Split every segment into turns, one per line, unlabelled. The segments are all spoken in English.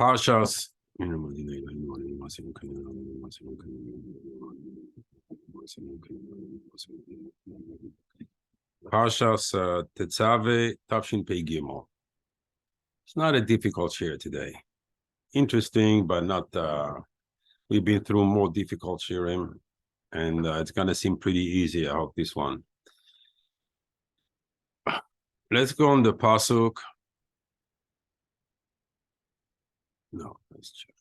Parshas. Parshas Tetzave Tafshin Pei Gimel. It's not a difficult share today. Interesting, but not. We've been through more difficult shirim, and it's gonna seem pretty easy. I hope this one. Let's go on the pasuk. No, let's check.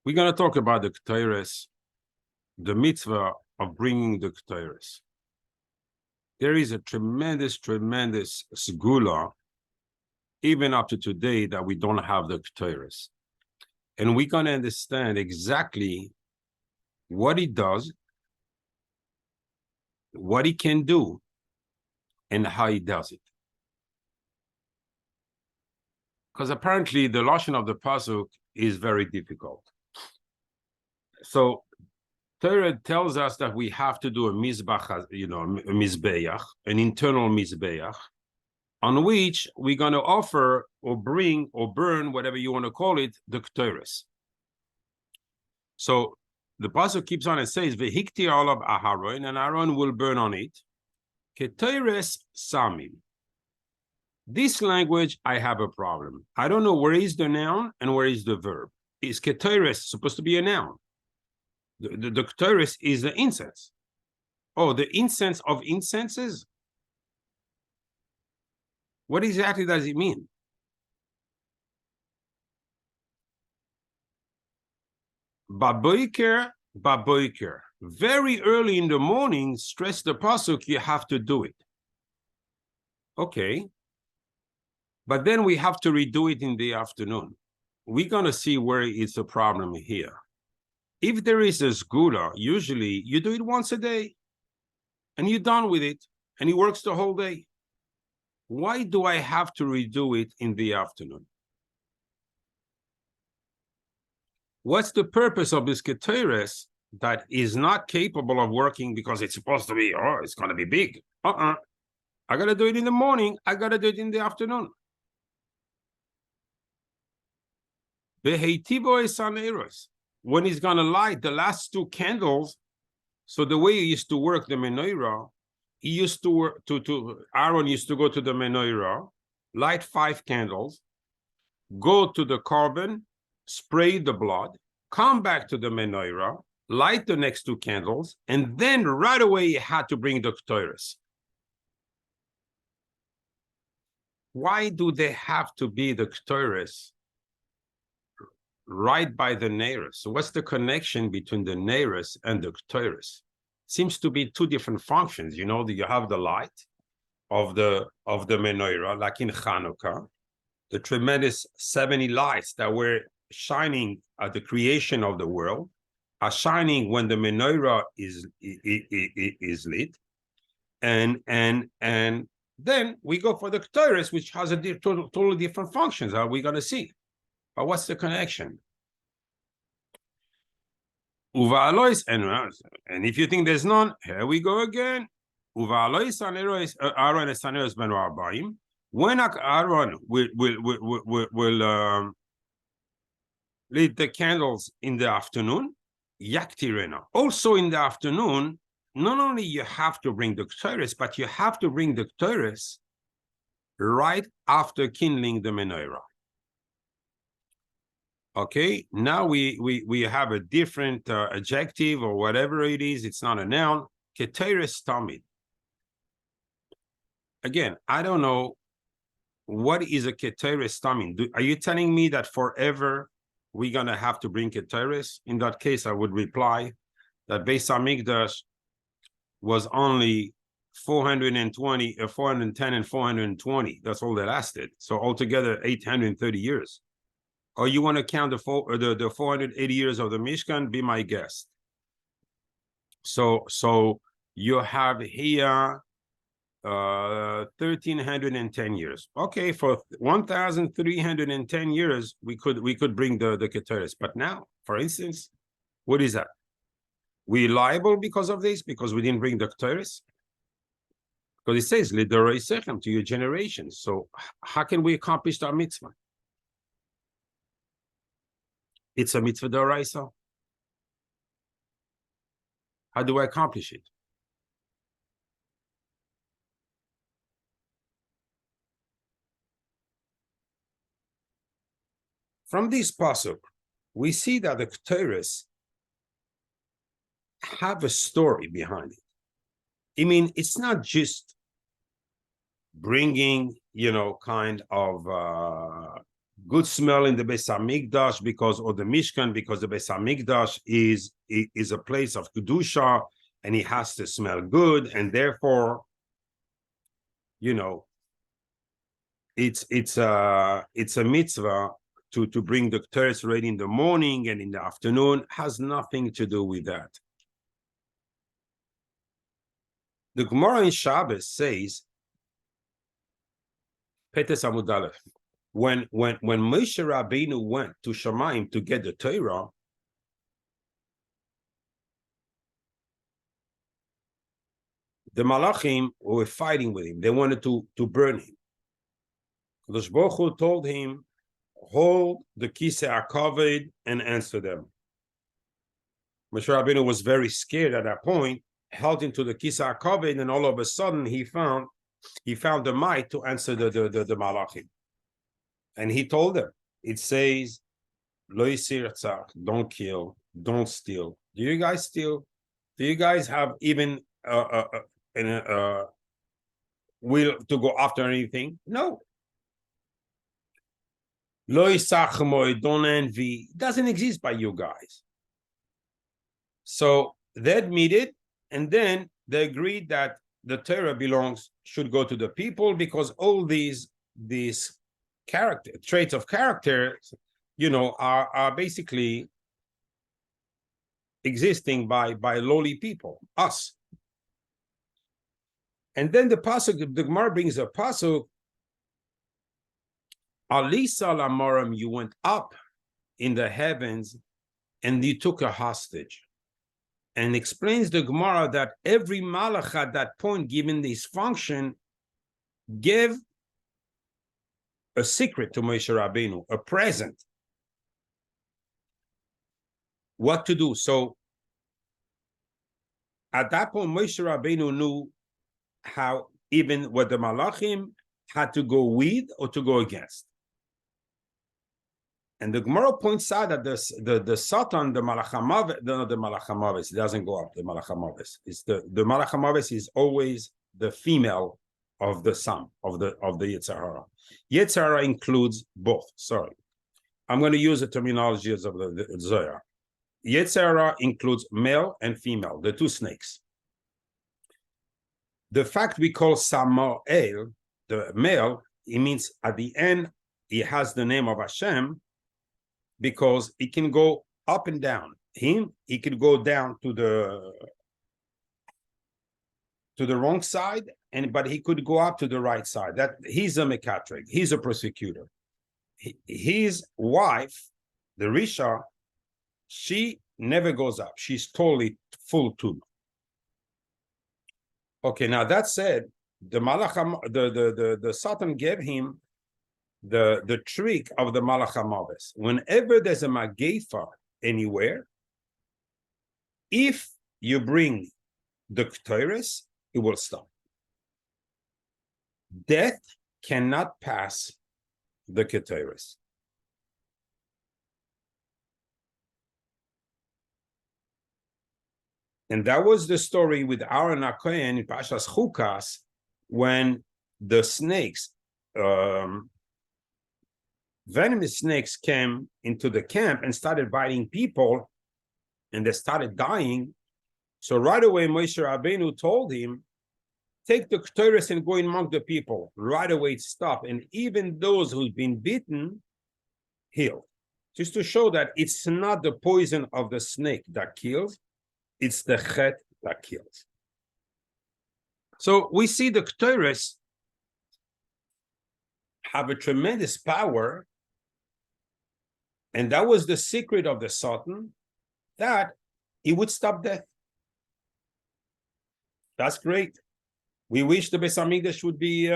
We're going to talk about the Ketores, the mitzvah of bringing the Ketores. There is a tremendous segula, even up to today, that we don't have the Ketores. And we're going to understand exactly what he does, what he can do, and how he does it. Because apparently the lashon of the pasuk is very difficult. So Torah tells us that we have to do a mizbach, a mizbeach, an internal mizbeach, on which we're going to offer or bring or burn, whatever you want to call it, the ketores. So the pasuk keeps on and says, "Vehikti olav aharon," and Aaron will burn on it. Ketores samim. This language, I have a problem. I don't know where is the noun and where is the verb. Is ketores supposed to be a noun? The ketores is the incense. Oh, the incense of incenses? What exactly does it mean? Baboiker. Very early in the morning, stress the pasuk, you have to do it. Okay. But then we have to redo it in the afternoon. We're going to see where it's a problem here. If there is a sgula, usually you do it once a day and you're done with it and it works the whole day. Why do I have to redo it in the afternoon? What's the purpose of this ketores that is not capable of working because it's supposed to be, oh, it's going to be big? I got to do it in the morning. I got to do it in the afternoon. When he's going to light the last two candles, so the way he used to work the menorah, he used to work Aaron used to go to the menorah, light 5 candles, go to the carbon, spray the blood, come back to the menorah, light the next 2 candles, and then right away he had to bring the ketores. Why do they have to be the ketores right by the neiros? So what's the connection between the neiros and the ketores? Seems to be 2 different functions. You know, you have the light of the menorah, like in Hanukkah, the tremendous 70 lights that were shining at the creation of the world are shining when the menorah is lit, and then we go for the ketores, which has a totally different functions. Are we going to see? But what's the connection? Uva'alois, and if you think there's none, here we go again. Uva'alois Aaron esaneros ben Arbaim. When Aaron will lit the candles in the afternoon, yaktirena. Also in the afternoon, not only you have to bring the ketores, but you have to bring the ketores right after kindling the menorah. Okay, now we have a different adjective or whatever it is. It's not a noun. Ketores tamid. Again, I don't know what is a ketores tamid. Are you telling me that forever we're gonna have to bring ketores? In that case, I would reply that Beis Hamikdash was only 420, 410 and 420. That's all that lasted. So altogether 830 years. Or you want to count the 480 years of the Mishkan? Be my guest. So you have here 1,310 years. Okay, for 1,310 years, we could bring the Keteris. But now, for instance, what is that? We liable because of this, because we didn't bring the Keteris? Because it says, Lidorei Sechem, to your generations. So how can we accomplish our mitzvah? It's a mitzvah d'oraisa. How do I accomplish it? From this pasuk, we see that the Keteris have a story behind it. I mean, it's not just bringing, kind of good smell in the Beis Hamikdash because, or the Mishkan, because the Beis Hamikdash is a place of Kedusha and it has to smell good, and therefore, it's a mitzvah to bring the Keteris ready in the morning and in the afternoon. Has nothing to do with that. The Gemara in Shabbos says, Petes Amud Aleph, when Moshe Rabbeinu went to Shamayim to get the Torah, the Malachim were fighting with him. They wanted to burn him. Kadosh Baruch Hu told him, hold the Kisei HaKavod and answer them. Moshe Rabbeinu was very scared at that point, held into the Kisei HaKavod, and all of a sudden he found the might to answer the Malachim. And he told them, it says, Lo yisirtzach, don't kill, don't steal. Do you guys steal? Do you guys have even will to go after anything? No. Lo yisachmoy, don't envy. It doesn't exist by you guys. So they admitted, and then they agreed that the Torah should go to the people, because all these traits of character, are basically existing by lowly people, us. And then the pasuk, the Gemara brings a pasuk, Alisa lamaram, you went up in the heavens and you took a hostage. And explains the Gemara that every malach at that point, given this function, gave a secret to Moshe Rabbeinu, a present. What to do? So at that point, Moshe Rabbeinu knew how, even what the malachim had to go with or to go against. And the Gemara points out that the Satan, the Malachamavis, it doesn't go up, the Malachamavis. It's the Malachamavis is always the female of the son, of the Yetzer Hara. Yetzer Hara includes both, sorry. I'm going to use the terminologies of the Zohar. Yetzer Hara includes male and female, the two snakes. The fact we call Samael, the male, it means at the end, he has the name of Hashem, because it can go up and down. He could go down to the wrong side, but he could go up to the right side. That he's a mekatrig, he's a prosecutor. His wife, the Risha, she never goes up. She's totally full tube. Okay, now that said, the Satan gave him the trick of the Malachamavis. Whenever there's a Magefa anywhere, if you bring the Keteris, it will stop. Death cannot pass the Keteris. And that was the story with Aaron HaKohen in Parshas Chukas, when the snakes, venomous snakes came into the camp and started biting people, and they started dying. So right away, Moshe Rabbeinu told him take the Ketores and go among the people. Right away, stop. And even those who've been bitten, heal. Just to show that it's not the poison of the snake that kills, it's the chet that kills. So we see the Ketores have a tremendous power, and that was the secret of the Satan, that he would stop death. That's great. We wish the Beis Hamikdash would be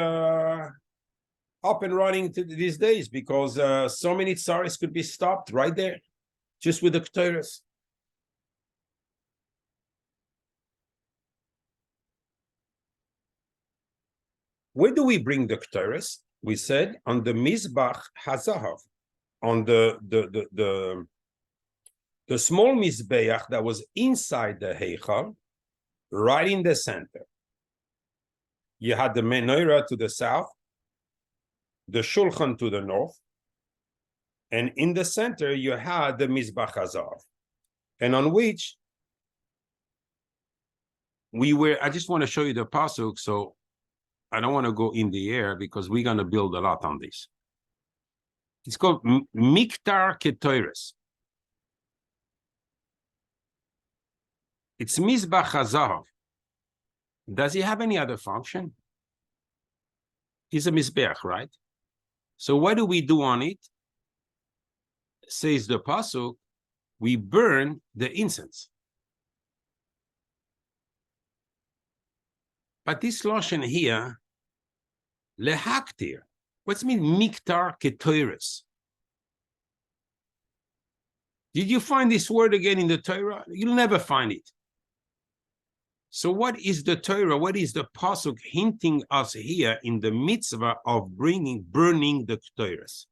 up and running these days, because so many tsaris could be stopped right there, just with the Ketores. Where do we bring the Ketores? We said on the Mizbach HaZahav, on the small Mizbeach that was inside the Heichal, right in the center. You had the menorah to the south, the Shulchan to the north, and in the center you had the Mizbach HaZahav, and on which we were, I just want to show you the pasuk, so I don't want to go in the air because we're going to build a lot on this. It's called Miktar Ketores. It's Mizbach HaZahav. Does he have any other function? He's a Mizbeach, right? So what do we do on it? Says the pasuk, we burn the incense. But this lashon here, lehaktir, what's mean miktar ketores? Did you find this word again in the Torah? You'll never find it. So what is the Torah? What is the pasuk hinting us here in the mitzvah of burning the ketores?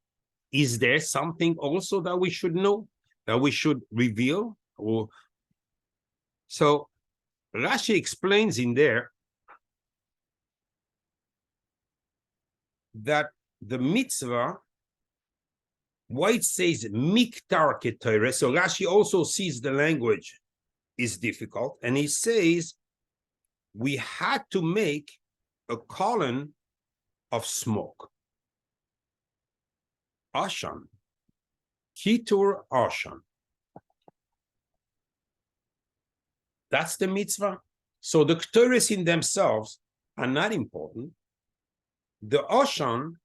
Is there something also that we should know, that we should reveal? Or so Rashi explains in there that the mitzvah, why it says miktar ketores, so Rashi also sees the language is difficult, and he says we had to make a column of smoke. Ashan, kitur ashan. That's the mitzvah. So the ketores in themselves are not important. The Ashan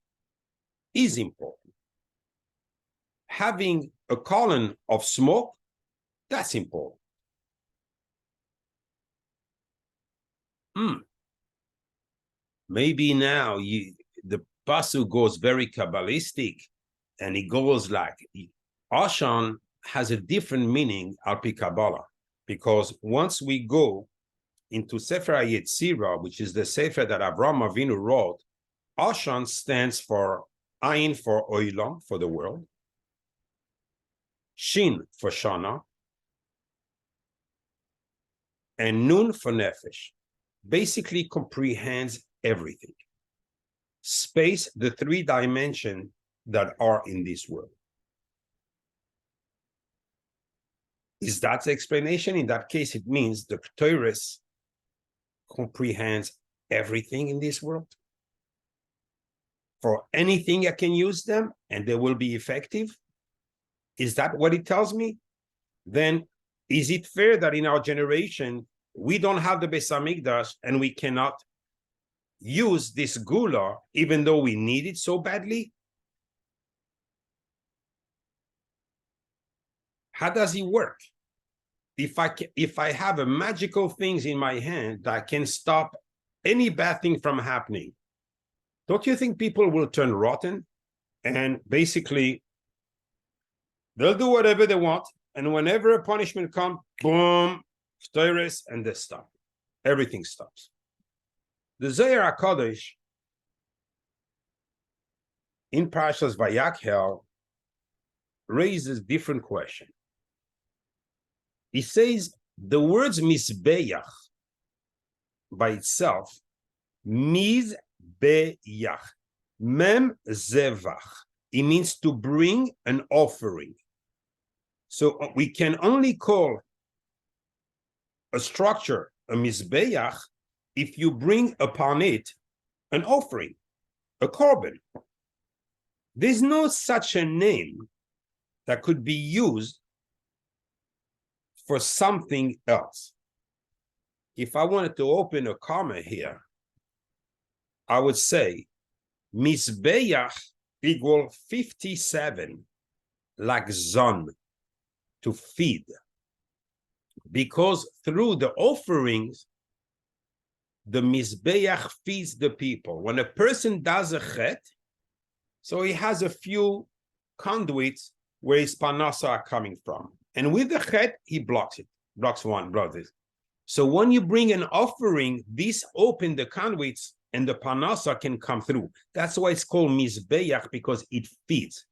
is important. Having a column of smoke, that's important. Maybe now the pasuk goes very Kabbalistic, and it goes like, Ashan has a different meaning al pi Kabbalah, because once we go into Sefer HaYetzirah, which is the Sefer that Avraham Avinu wrote, Ashan stands for Ayin for Oilam, for the world, Shin for Shana, and Nun for Nefesh. Basically comprehends everything. Space, the three dimensions that are in this world. Is that the explanation? In that case, it means the Ketores comprehends everything in this world. For anything I can use them and they will be effective. Is that what it tells me? Then is it fair that in our generation we don't have the Beis Hamikdash and we cannot use this gula even though we need it so badly? How does it work? If I have a magical things in my hand that can stop any bad thing from happening, don't you think people will turn rotten? And basically, they'll do whatever they want. And whenever a punishment comes, boom, Ketores, and they stop. Everything stops. The Zohar HaKadosh in Parashas Vayakhel raises different question. He says the words Mizbeach by itself, Mizbeach, Mem Zevach. It means to bring an offering. So we can only call a structure a Mizbeach if you bring upon it an offering, a korban. There's no such a name that could be used for something else. If I wanted to open a comma here, I would say Mizbeach equal 57, like zon, to feed. Because through the offerings, the Mizbeach feeds the people. When a person does a chet, so he has a few conduits where his parnasa are coming from. And with the chet, he blocks it, blocks it. So when you bring an offering, this open the conduits and the parnasa can come through. That's why it's called Mizbeach, because it feeds.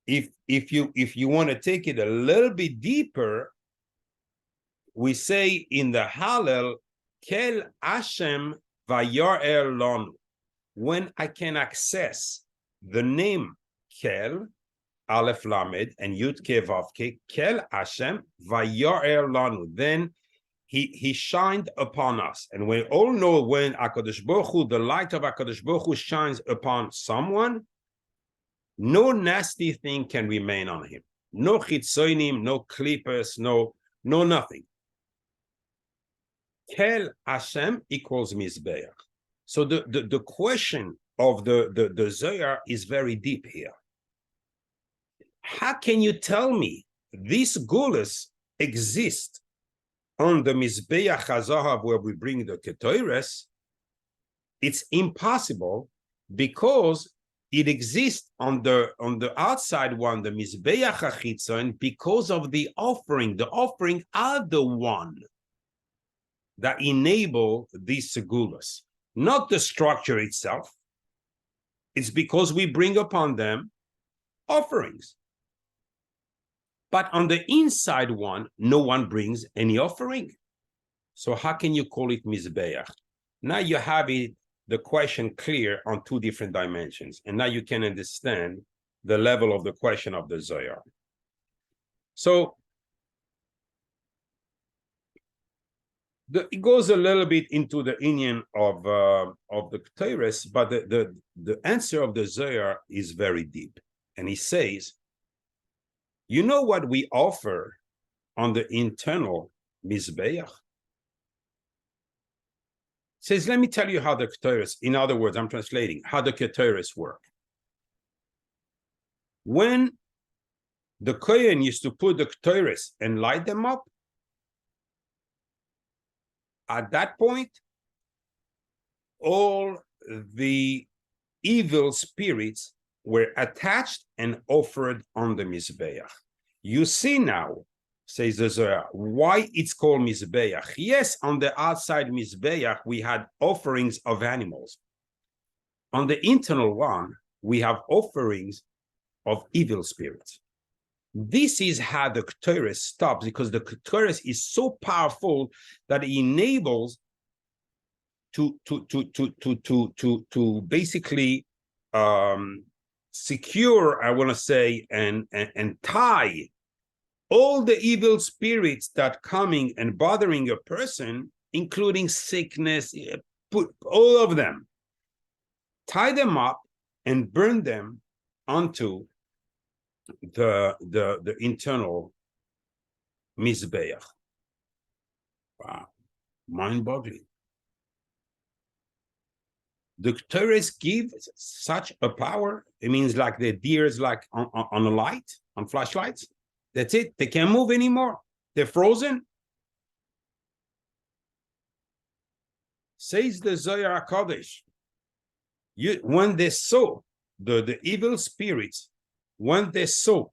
If you want to take it a little bit deeper, we say in the Hallel, Kel Hashem Vayarer Lanu. When I can access the name Kel, Aleph Lamed, and Yud Ke Vav Ke, Kel Hashem Vayarer Lanu. Then he shined upon us. And we all know when HaKadosh Baruch Hu, the light of HaKadosh Baruch Hu shines upon someone, no nasty thing can remain on him. No chitzonim, no klippers, no nothing. Kel Hashem equals Mizbeach. So the question of the Zohar is very deep here. How can you tell me this gulas exists on the Mizbeach HaZahav where we bring the Ketores? It's impossible because it exists on the outside one, the Mizbeach HaChitzon, because of the offering. The offering are the one that enable these segulas, not the structure itself. It's because we bring upon them offerings. But on the inside one, no one brings any offering. So how can you call it Mizbeach? Now you have it, the question clear on two different dimensions. And now you can understand the level of the question of the Zohar. So it goes a little bit into the inyan of the Ketores, but the answer of the Zohar is very deep. And he says, you know what we offer on the internal Mizbeach? Says, let me tell you how the Ketores, in other words, I'm translating, how the Ketores work. When the Kohen used to put the Ketores and light them up, at that point, all the evil spirits were attached and offered on the Mizbeach. You see now, says the Zohar, why it's called Mizbeach. Yes, on the outside Mizbeach, we had offerings of animals. On the internal one, we have offerings of evil spirits. This is how the Ketores stops, because the Ketores is so powerful that it enables to basically secure, I want to say, and tie all the evil spirits that coming and bothering a person, including sickness, put all of them, tie them up and burn them onto the internal Mizbeach. Wow, mind-boggling. The Ketores give such a power. It means like the deers, like on a light, on flashlights. That's it. They can't move anymore. They're frozen. Says the Zohar HaKadosh, when they saw the evil spirits, when they saw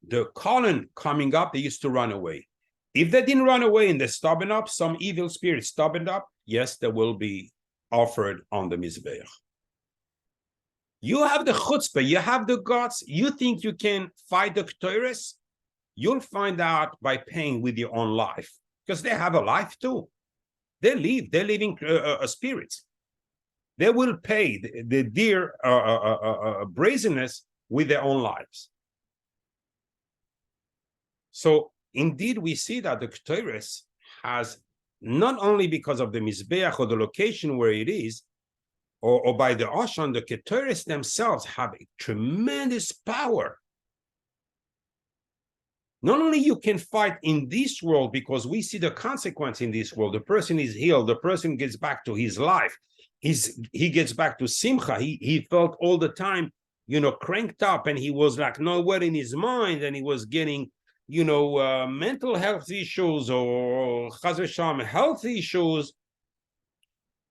the column coming up, they used to run away. If they didn't run away and they're stubborn up, some evil spirits stubborn up, yes, they will be offered on the Mizbeach. You have the chutzpah, you have the guts, you think you can fight the Ketores? You'll find out by paying with your own life, because they have a life too. They're living spirits. They will pay the dear brazenness with their own lives. So indeed, we see that the Ketores has not only because of the Mizbeach or the location where it is, or by the Oshan, the Keteris themselves have a tremendous power. Not only you can fight in this world because we see the consequence in this world. The person is healed. The person gets back to his life. He gets back to Simcha. He felt all the time, cranked up, and he was like not well in his mind, and he was getting, mental health issues or Chas v'Shalom health issues.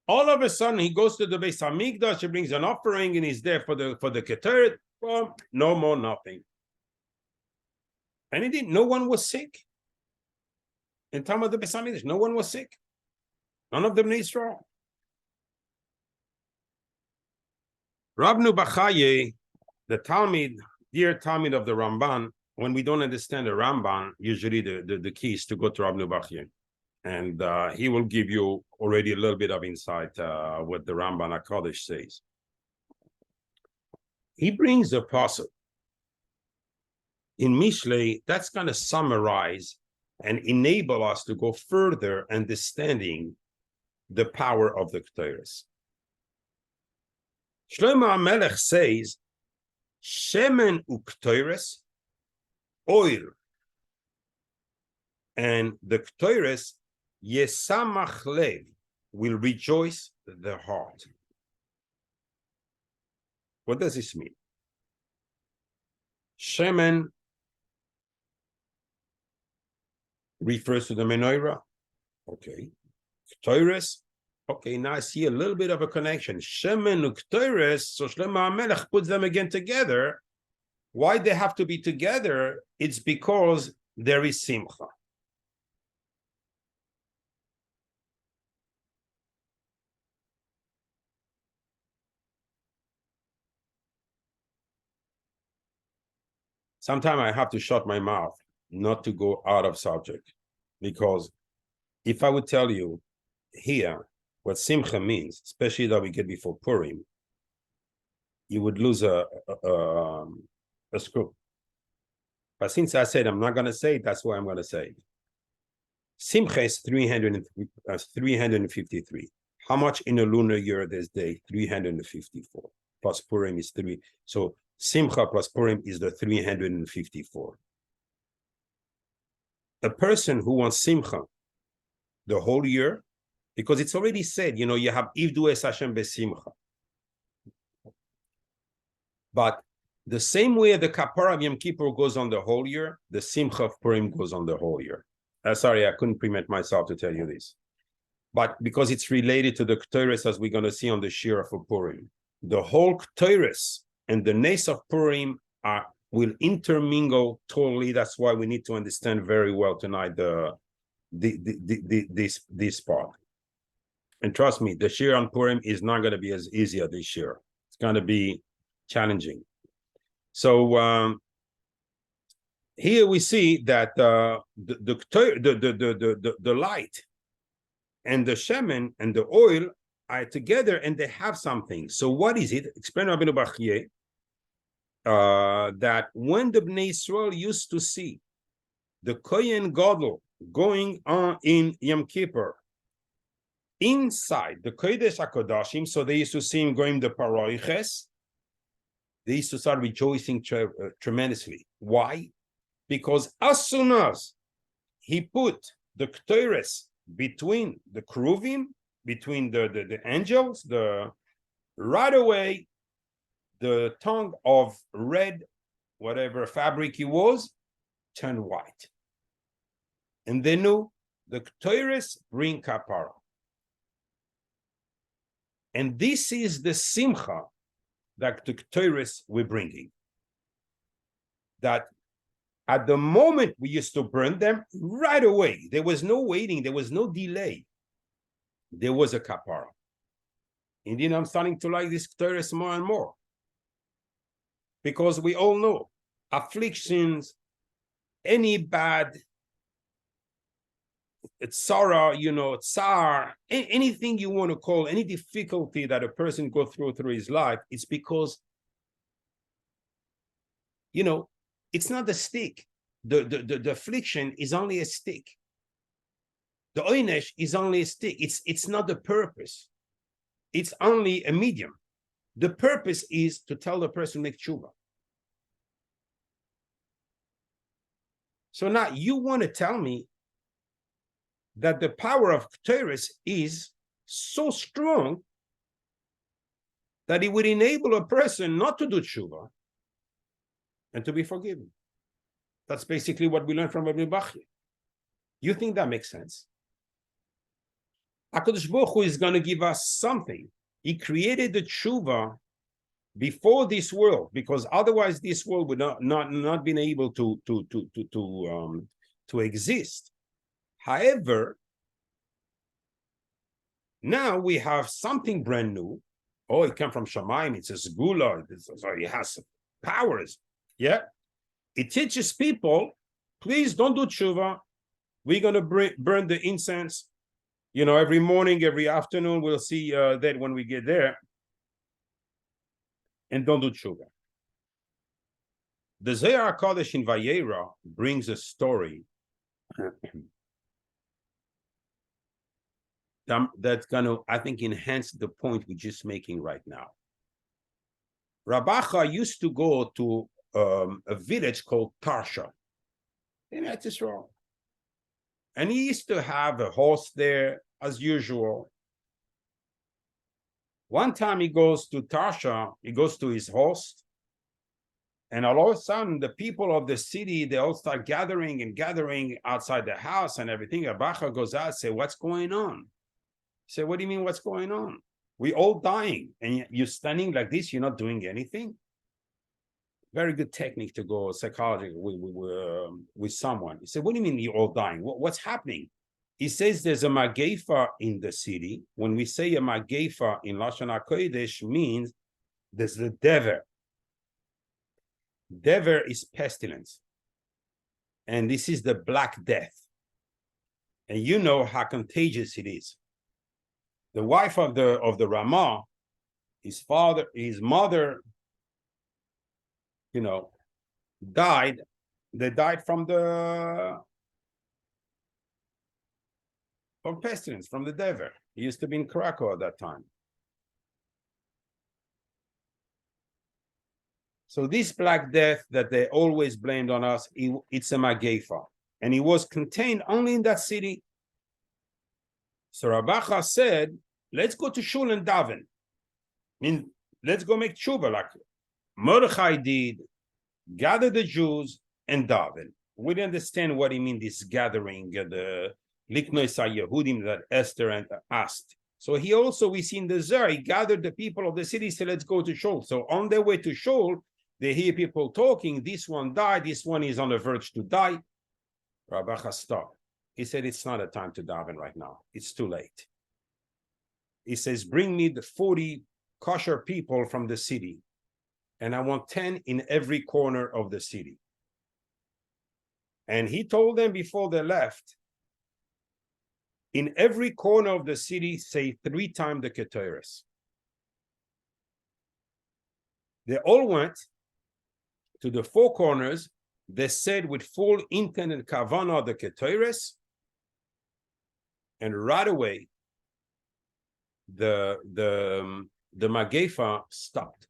All of a sudden, he goes to the Beis Hamikdash. He brings an offering, and he's there for the Keteret. Well, no more, nothing. And indeed, no one was sick. In time of the Beis Hamikdash, no one was sick. None of them Bnei Israel. Rabnu Bachaye, the Talmud, dear Talmud of the Ramban, when we don't understand the Ramban, usually the key is to go to Rabnu Bachaye. And he will give you already a little bit of insight what the Ramban HaKodesh says. He brings a pasuk in Mishlei that's going to summarize and enable us to go further understanding the power of the Ketores. Shlomo HaMelech says, Shemen u'Ketores, oil, and the Ketores, Yesamach Lev, will rejoice the heart. What does this mean? Shemen refers to the menorah. Okay. Ketores. Okay, now I see a little bit of a connection. Shemen u'Ketores, so Shlomo HaMelech puts them again together. Why they have to be together? It's because there is Simcha. Sometimes I have to shut my mouth not to go out of subject, because if I would tell you here what Simcha means, especially that we get before Purim, you would lose a screw. But since I said I'm not going to say it, that's why I'm going to say it. Simcha is 353. How much in a lunar year there's day? 354. Plus Purim is 3. So Simcha plus Purim is the 354. A person who wants Simcha the whole year, because it's already said, you have Ivdu es Hashem besimcha. But the same way the Kapara of Yom Kippur goes on the whole year, the Simcha of Purim goes on the whole year. Sorry, I couldn't permit myself to tell you this. But because it's related to the Ketores, as we're going to see on the Shira for Purim, the whole Ketores and the Nes of Purim will intermingle totally. That's why we need to understand very well tonight this part. And trust me, the Shir on Purim is not going to be as easy as this year. It's going to be challenging. So here we see that the light and the shemen and the oil are together, and they have something. So what is it? Explain Rabbeinu Bachye that when the Bnei Israel used to see the Kohen Gadol going on in Yom Kippur inside the Kodesh HaKodashim, so they used to see him going the Paroiches, they used to start rejoicing tremendously. Why? Because as soon as he put the Ketores between the Kruvim, between the angels, right away, the tongue of red, whatever fabric it was, turned white. And they knew the Ketores bring kapara. And this is the simcha that the Ketores were bringing. That at the moment we used to burn them, right away, there was no waiting, there was no delay. There was a kapara. Indeed, I'm starting to like this Ketores more and more. Because we all know afflictions, any bad tsara, tsar, anything you want to call, any difficulty that a person goes through his life, it's because, it's not the stick. The affliction is only a stick. The oinesh is only a stick. It's not the purpose. It's only a medium. The purpose is to tell the person to make tshuva. So now you want to tell me that the power of Ketores is so strong that it would enable a person not to do tshuva and to be forgiven. That's basically what we learned from Rabbi Bachya. You think that makes sense? HaKadosh Baruch Hu is going to give us something. He created the tshuva before this world, because otherwise this world would not been able to exist. However, now we have something brand new. Oh, it came from Shamayim. It's a Zgula. So it has powers. Yeah. It teaches people, please don't do tshuva. We're going to burn the incense. You know, every morning, every afternoon, we'll see that when we get there. And don't do tshuva. The Zohar HaKadosh in Vayera brings a story that's going to, I think, enhance the point we're just making right now. Rabacha used to go to a village called Parasha in Eretz Yisrael. And he used to have a horse there, as usual. One time he goes to Tarsha, he goes to his host, and all of a sudden the people of the city, they all start gathering outside the house and everything. Rabacha goes out and says, what's going on? He said, what do you mean what's going on? We're all dying, and you're standing like this, you're not doing anything? Very good technique to go psychology with someone. He said, what do you mean you're all dying? What's happening? He says there's a magefa in the city. When we say a magefa in Lashon HaKodesh means there's the dever. Dever is pestilence. And this is the Black Death. And you know how contagious it is. The wife of the Ramah, his mother, you know, died. They died from pestilence, from the dever. He used to be in Krakow at that time. So this Black Death that they always blamed on us, it's a magefa. And it was contained only in that city. So Rabacha said, let's go to Shul and daven. I mean, let's go make tshuva like Mordechai did, gather the Jews and daven. We didn't understand what he mean, this gathering, the Liknois Yehudim that Esther asked. So we see in the Zohar, he gathered the people of the city, said, let's go to Shul. So on their way to Shul, they hear people talking, this one died, this one is on the verge to die. Rabacha stopped. He said, it's not a time to daven right now. It's too late. He says, bring me the 40 kosher people from the city, and I want 10 in every corner of the city. And he told them before they left, in every corner of the city, say 3 times the Ketores. They all went to the 4 corners. They said with full intent and kavanah the Ketores, and right away, the magefa stopped.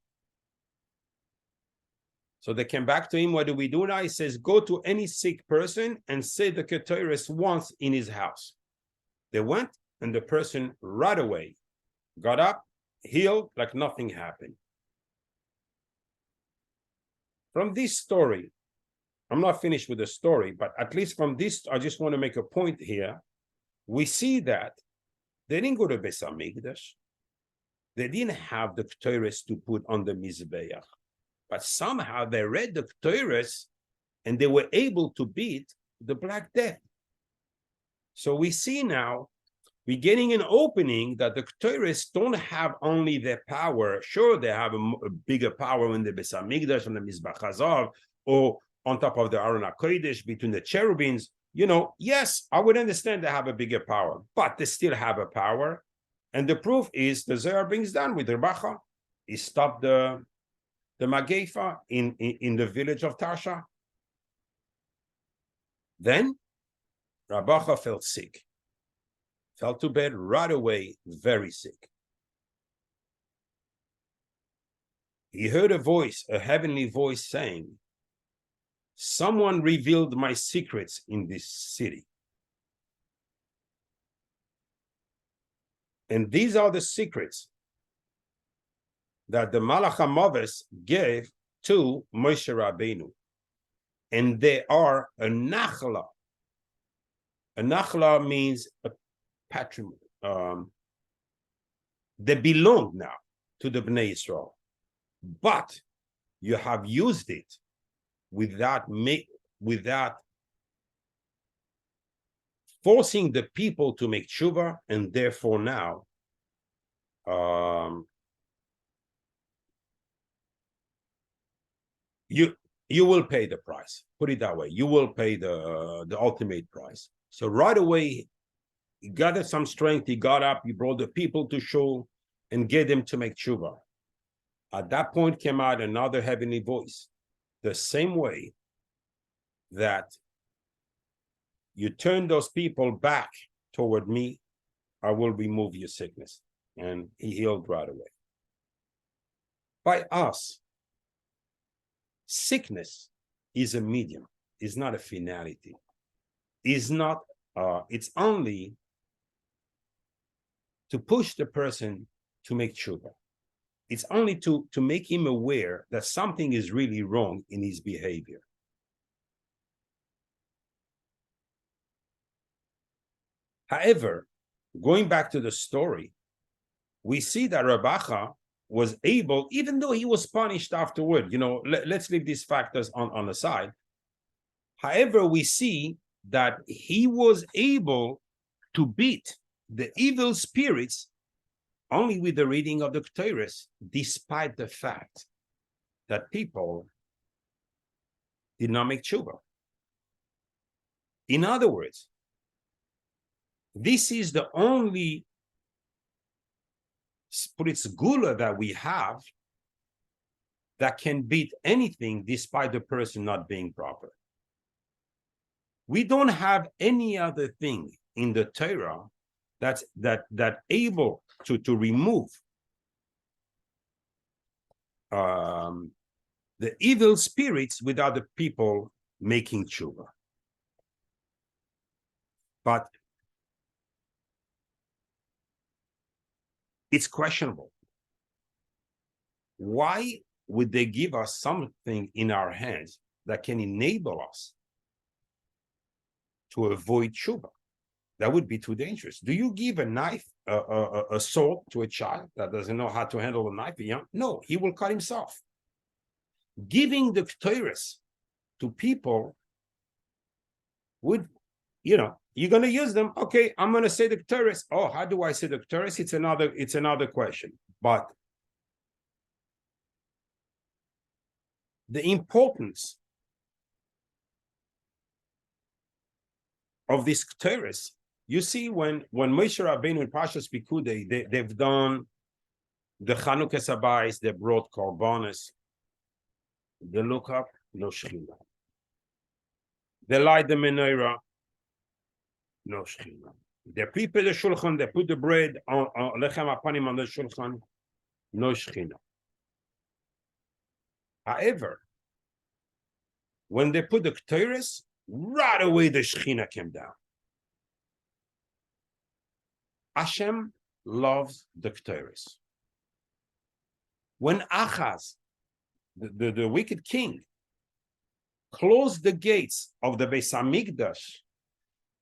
So they came back to him. What do we do now? He says, go to any sick person and say the Ketores once in his house. They went, and the person right away got up, healed, like nothing happened. From this story, I'm not finished with the story, but at least from this, I just want to make a point here. We see that they didn't go to Beis HaMikdash. They didn't have the Ketores to put on the Mizbeach. But somehow they read the Ketores and they were able to beat the Black Death. So we see now, we're getting an opening that the Ketores don't have only their power. Sure, they have a bigger power in the Beis HaMikdash, on the Mizbach Hazav, or on top of the Aron HaKodesh, between the cherubims. You know, yes, I would understand they have a bigger power, but they still have a power. And the proof is the Zohar brings down with Rabacha. He stopped the Magefa in the village of Tarsha. Then Rabacha felt sick. fell to bed right away, very sick. He heard a voice, a heavenly voice saying, someone revealed my secrets in this city. And these are the secrets that the Malach HaMaves gave to Moshe Rabbeinu. And they are a nachla. A nachla means a patrimony. They belong now to the Bnei Israel. But you have used it without forcing the people to make tshuva, and therefore now you will pay the price. Put it that way. You will pay the ultimate price. So right away, he gathered some strength. He got up. He brought the people to shul and get them to make tshuva. At that point came out another heavenly voice. The same way that you turn those people back toward me, I will remove your sickness. And he healed right away. By us, sickness is a medium, is not a finality. It's only to push the person to make tshuva. It's only to make him aware that something is really wrong in his behavior. However, going back to the story, we see that Rabacha was able, even though he was punished afterward, let's leave these factors on the side. However, we see that he was able to beat the evil spirits only with the reading of the Ketores, despite the fact that people did not make tshuva. In other words, this is the only gula that we have that can beat anything despite the person not being proper. We don't have any other thing in the Torah that able to remove the evil spirits without the people making tshuva. But it's questionable. Why would they give us something in our hands that can enable us to avoid tshuva? That would be too dangerous. Do you give a knife, a sword to a child that doesn't know how to handle a knife? No, he will cut himself. Giving the Ketores to people would, you're going to use them. Okay, I'm going to say the Ketores. Oh, how do I say the Ketores? It's another question. But the importance of this Ketores, you see, when Moshe Rabbeinu and Parshas Pikudei, they've done the Chanukah Sabayis, they brought korbanos. They look up, no Shechina. They light the menorah, no Shechina. They prepare the shulchan, they put the bread on lechem apanim on the shulchan, no Shechina. However, when they put the Ketores, right away the Shechina came down. Hashem loves the Ketores. When Achaz, the wicked king, closed the gates of the Beis Hamikdash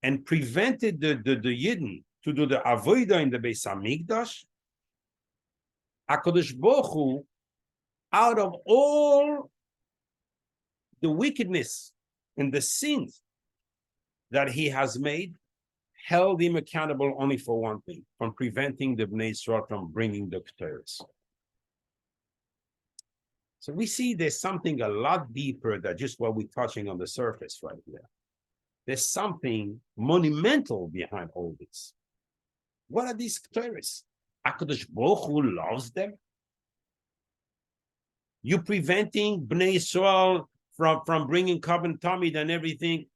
and prevented the Yidden to do the avodah in the Beis Hamikdash, HaKadosh Baruch Hu, out of all the wickedness and the sins that he has made, held him accountable only for one thing, from preventing the Bnei Yisrael from bringing the Ketores. So we see there's something a lot deeper than just what we're touching on the surface right there. There's something monumental behind all this. What are these Ketores? HaKadosh Baruch Hu loves them. You preventing Bnei Yisrael from bringing Korban Tamid and everything.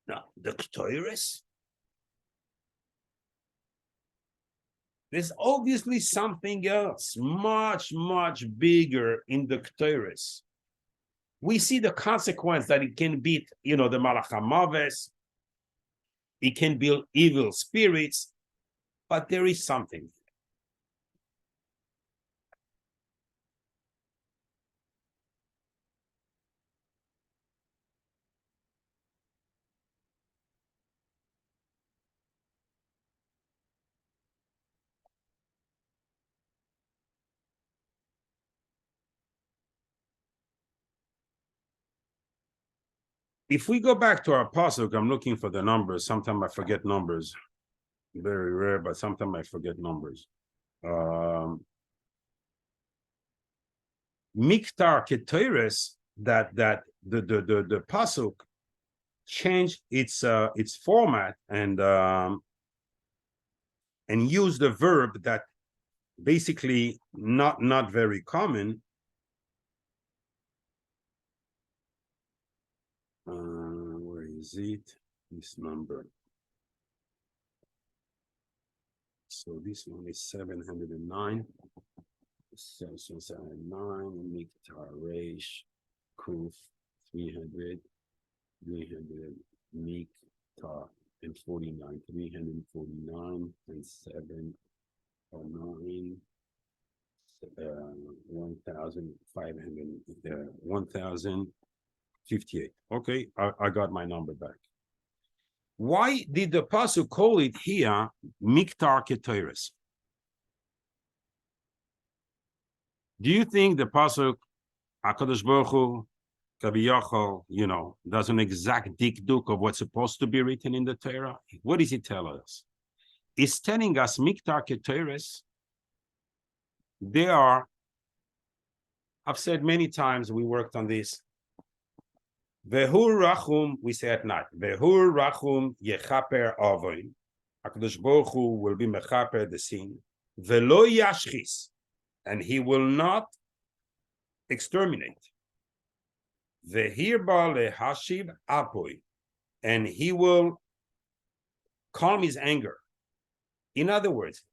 No, the Ketores. There's obviously something else, much, much bigger in the Ketores. We see the consequence that it can beat, the Malach HaMaves, it can build evil spirits, but there is something. If we go back to our pasuk, I'm looking for the numbers. Sometimes I forget numbers. Very rare, but sometimes I forget numbers. Miktar Ketores, that the pasuk changed its format and used a verb that basically not very common. Where is it? This number. So this one is 709. 709, Miktar Reish, Kuf, 300, Miktar, and 49, 349, and 7, 9, 1,500, 1,058. Okay, I got my number back. Why did the pasuk call it here Miktar Ketores? Do you think the pasuk HaKadosh Baruch Hu, Kabiyachol, does an exact dikduk of what's supposed to be written in the Torah? What does it tell us? It's telling us Miktar Ketores. They are, I've said many times, we worked on this. Vehur Rachum, we say at night. Vehur Rachum Yechaper Avoin. HaKadosh Baruch Hu will be Mechaper the sin. Velo Yashchis. And he will not exterminate. Vehirba lehashiv apoi, and he will calm his anger. In other words,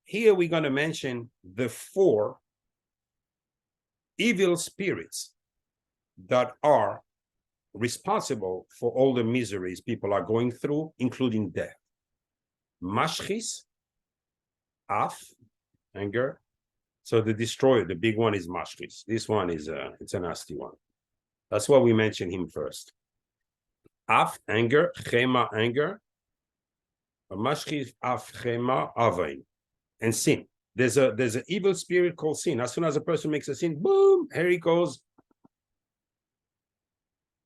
here we're going to mention the 4 evil spirits that are responsible for all the miseries people are going through, including death. Mashchis, Af, anger. So the destroyer, the big one is Mashchis. This one is it's a nasty one. That's why we mention him first. Af, anger, Chema, anger, Mashchis, Af, Chema, Avain, and sin. There's an evil spirit called sin. As soon as a person makes a sin, boom, here he goes,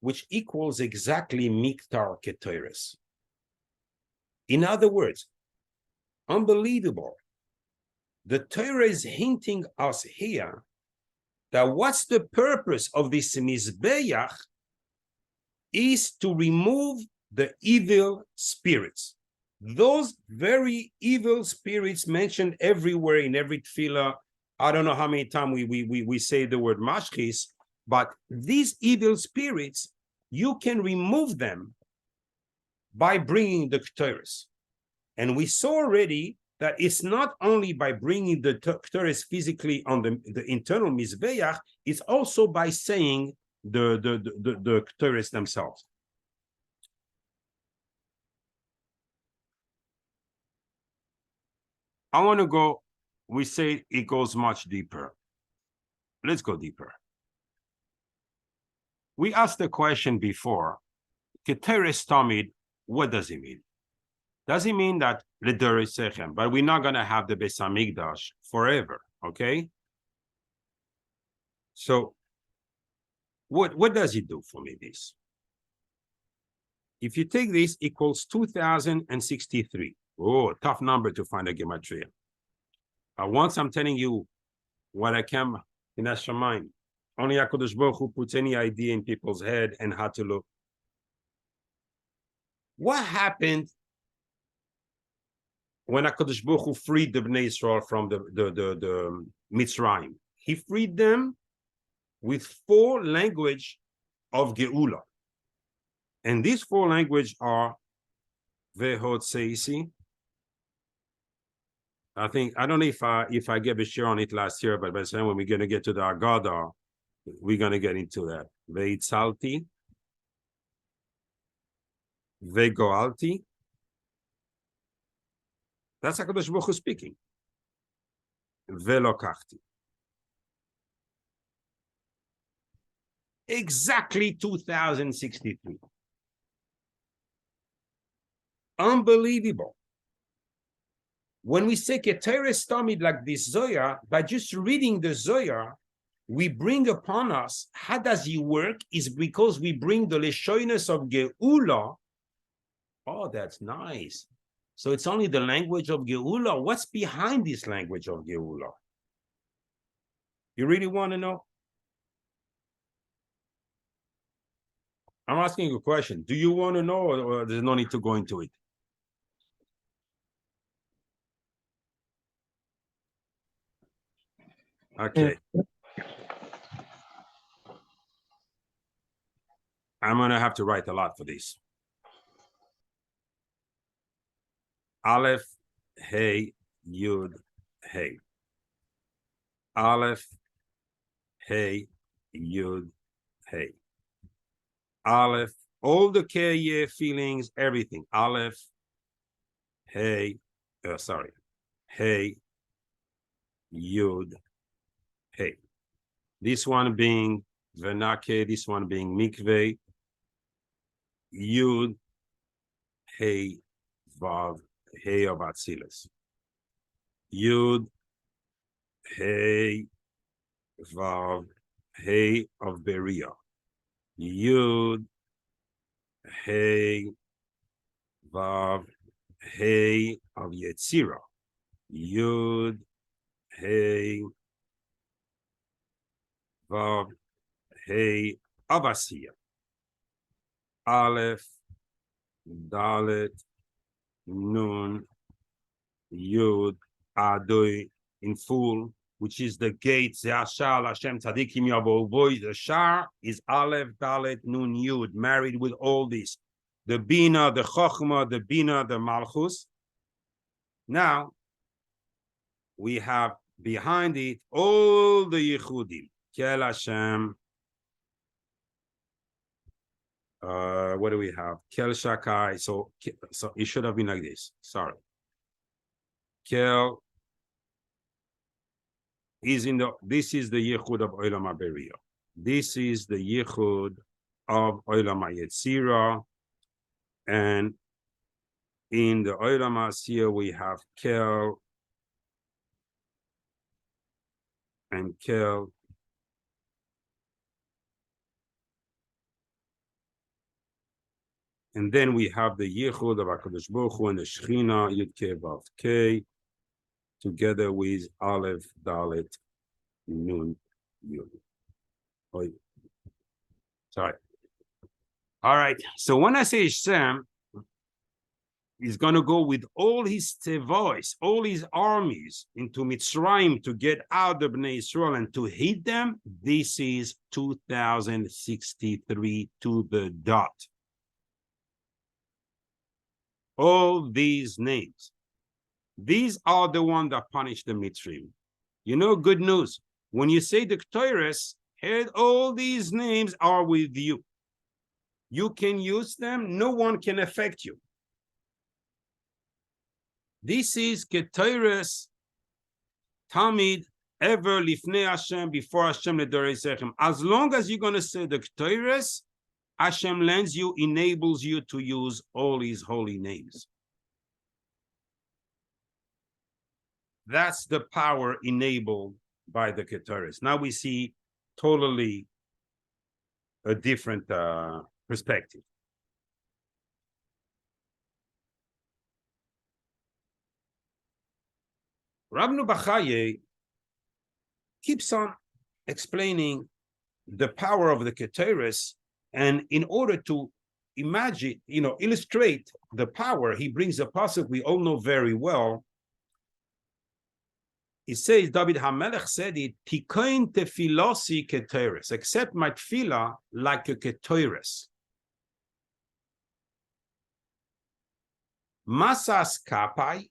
which equals exactly Miktar Ketores. In other words, unbelievable. The Torah is hinting us here that what's the purpose of this Mizbeach is to remove the evil spirits. Those very evil spirits mentioned everywhere in every tefillah. I don't know how many times we say the word mashchis, but these evil spirits, you can remove them by bringing the Ketores. And we saw already that it's not only by bringing the Ketores physically on the internal Mizbeach, it's also by saying the Ketores themselves. I want to go, we say it goes much deeper. Let's go deeper. We asked the question before, Ketores Tamid, what does it mean? Does it mean that L'Dorei Sechem, but we're not going to have the Beis Hamikdash forever, okay? So, what does it do for me, this? If you take this, equals 2063. Oh, tough number to find a gematria. Once I'm telling you what I can in Hashemayim, only HaKadosh Baruch Hu puts any idea in people's head and how to look. What happened when HaKadosh Baruch Hu freed the Bnei Israel from the Mitzrayim? He freed them with 4 languages of Geula. And these 4 languages are Vehot Seisi, I don't know if I gave a share on it last year, but by the time when we're going to get to the Agada, we're going to get into that. Veitzalti, vegoalti. That's HaKadosh Baruch Hu speaking. Velokachti. Exactly 2063. Unbelievable. When we say Keteres Tamid like this Zohar, by just reading the Zohar, we bring upon us, how does it work? Is because we bring the Leshoinus of Geula. Oh, that's nice. So it's only the language of Geula. What's behind this language of Geula? You really want to know? I'm asking you a question. Do you want to know, or there's no need to go into it? Okay. I'm going to have to write a lot for this. Aleph, Hey, Yud, Hey. Aleph, Hey, Yud, Hey. Aleph, all the K feelings, everything. Aleph, Hey, Hey, Yud, Hey. This one being Venake, this one being Mikveh, Yud, Hey, Vav, Hey of Atzilus. Yud, Hey, Vav, Hey of Beria. Yud, Hey, Vav, Hey of Yetzira. Yud, Hey, Vav, Hey of Asiya. Aleph, Dalet, Nun, Yud, Adoi in full, which is the gate. The Ashar, Hashem Tzadikim Yavo Boy. The Shar is Aleph, Dalet, Nun, Yud, married with all this. The Bina, the Chochma, the Bina, the Malchus. Now, we have behind it all the Yehudim. Kel Hashem. What do we have? Kel Shakai. So it should have been like this. Sorry. Kel is in the, this is the Yechud of Olam HaBeria. This is the Yechud of Olam HaYetzira. And in the Olam HaAsiyah, we have Kel and Kel. And then we have the Yechud of HaKadosh Baruch Hu and the Shechina, Yud Kei Vav Kei, together with Aleph, Dalet, Nun, Yud. Oh, sorry. All right. So when I say Hashem, he's going to go with all his tevois, all his armies into Mitzrayim to get out of Bnei Israel and to hit them. This is 2063 to the dot. All these names. These are the ones that punish the Mitzrayim. You know, good news. When you say the Ketores, all these names are with you. You can use them. No one can affect you. This is Ketores Tamid ever lifnei Hashem, before Hashem ledorei sechem. As long as you're going to say the Ketores, Hashem lends you, enables you to use all his holy names. That's the power enabled by the Ketores. Now we see totally a different perspective. Rabbeinu Bachaye keeps on explaining the power of the Ketores, and in order to imagine, illustrate the power, he brings a pasuk we all know very well. He says, David HaMelech said it, Tikoin tefilosi Ketores, accept my tefillah like a Ketores. Masas kapai,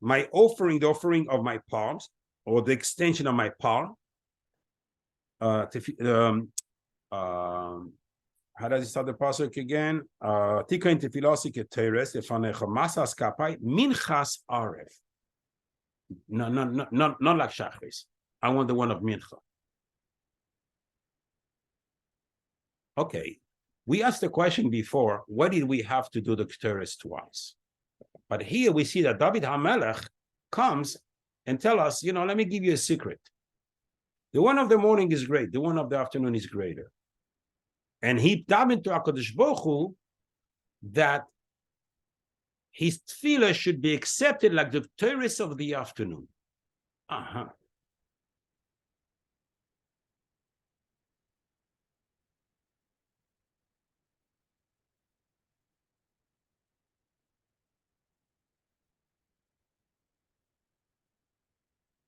my offering, the offering of my palms, or the extension of my palm. How does it start the pasuk again? Tikain tefilasi keteres lefanecha masas kapai minchas aref. No, not like shachris. I want the one of mincha. Okay, we asked the question before, why did we have to do the Ketores twice? But here we see that David HaMelech comes and tell us, let me give you a secret. The one of the morning is great. The one of the afternoon is greater. And he davened to HaKadosh Baruch Hu that his tefillah should be accepted like the Ketores of the afternoon.